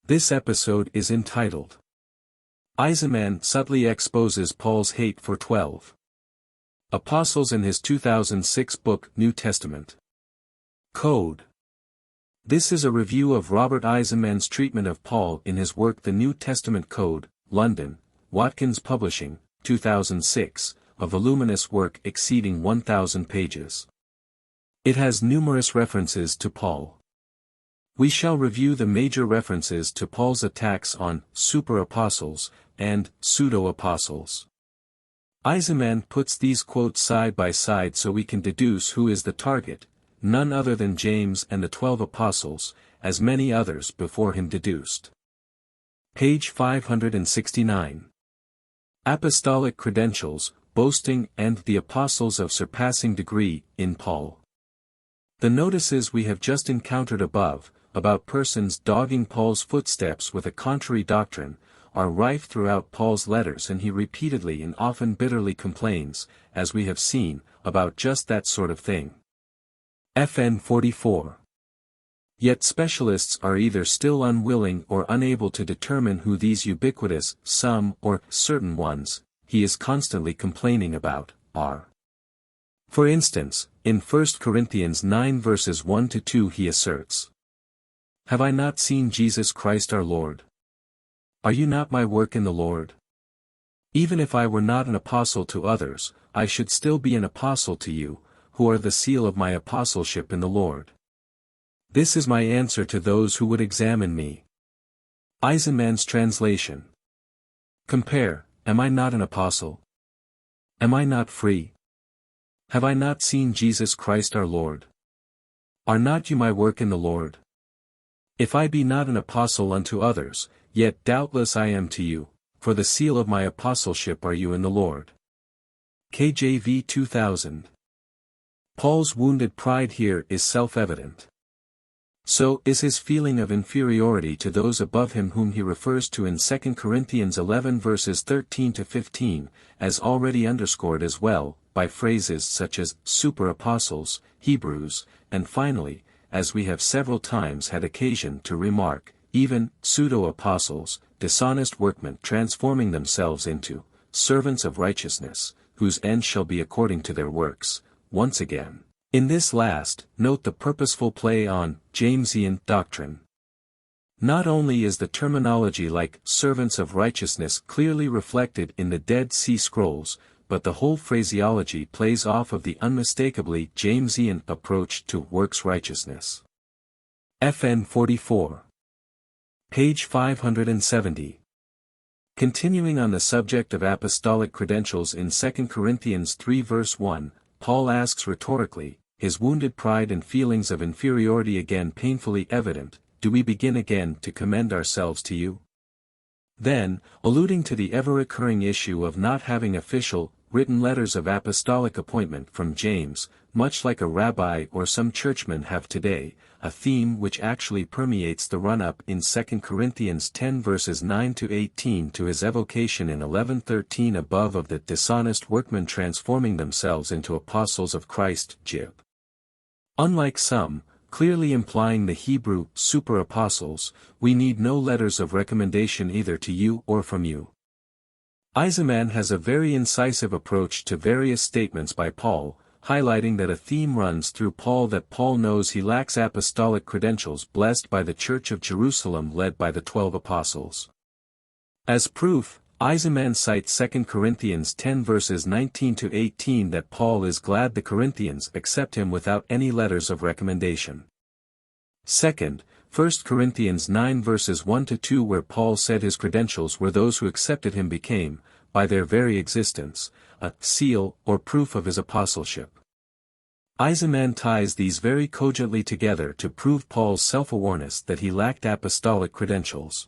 This episode is entitled, Eisenman subtly exposes Paul's hate for 12 apostles in his 2006 book New Testament Code. This is a review of Robert Eisenman's treatment of Paul in his work The New Testament Code, London, Watkins Publishing, 2006, a voluminous work exceeding 1,000 pages. It has numerous references to Paul. We shall review the major references to Paul's attacks on super-apostles and pseudo-apostles. Eisenman puts these quotes side by side so we can deduce who is the target, none other than James and the 12 apostles, as many others before him deduced. Page 569. Apostolic Credentials, Boasting and the Apostles of Surpassing Degree, in Paul. The notices we have just encountered above, about persons dogging Paul's footsteps with a contrary doctrine, are rife throughout Paul's letters, and he repeatedly and often bitterly complains, as we have seen, about just that sort of thing. FN 44. Yet specialists are either still unwilling or unable to determine who these ubiquitous, some or certain ones, he is constantly complaining about, are. For instance, in 1 Corinthians 9 verses 1-2 he asserts, "Have I not seen Jesus Christ our Lord? Are you not my work in the Lord? Even if I were not an apostle to others, I should still be an apostle to you, who are the seal of my apostleship in the Lord. This is my answer to those who would examine me." Eisenman's translation. Compare, am I not an apostle? Am I not free? Have I not seen Jesus Christ our Lord? Are not you my work in the Lord? If I be not an apostle unto others, yet doubtless I am to you, for the seal of my apostleship are you in the Lord. KJV 2000. Paul's wounded pride here is self-evident. So is his feeling of inferiority to those above him whom he refers to in 2 Corinthians 11 verses 13-15, as already underscored as well, by phrases such as super-apostles, Hebrews, and finally, as we have several times had occasion to remark, even pseudo-apostles, dishonest workmen transforming themselves into servants of righteousness, whose end shall be according to their works. Once again, in this last, note the purposeful play on Jamesian doctrine. Not only is the terminology like servants of righteousness clearly reflected in the Dead Sea Scrolls, but the whole phraseology plays off of the unmistakably Jamesian approach to works righteousness. FN 44. Page 570. Continuing on the subject of apostolic credentials in 2 Corinthians 3 verse 1, Paul asks rhetorically, his wounded pride and feelings of inferiority again painfully evident, do we begin again to commend ourselves to you? Then, alluding to the ever-recurring issue of not having official, written letters of apostolic appointment from James, much like a rabbi or some churchmen have today, a theme which actually permeates the run-up in 2 Corinthians 10 verses 9-18 to his evocation in 11:13 above of the dishonest workmen transforming themselves into apostles of Christ, Jib. Unlike some, clearly implying the Hebrew super-apostles, we need no letters of recommendation either to you or from you. Eisenman has a very incisive approach to various statements by Paul, highlighting that a theme runs through Paul that Paul knows he lacks apostolic credentials blessed by the Church of Jerusalem led by the 12 apostles. As proof, Eisenman cites 2 Corinthians 10 verses 19-18 that Paul is glad the Corinthians accept him without any letters of recommendation. Second, 1 Corinthians 9 verses 1-2 where Paul said his credentials were those who accepted him became, by their very existence, a seal or proof of his apostleship. Eisenman ties these very cogently together to prove Paul's self-awareness that he lacked apostolic credentials.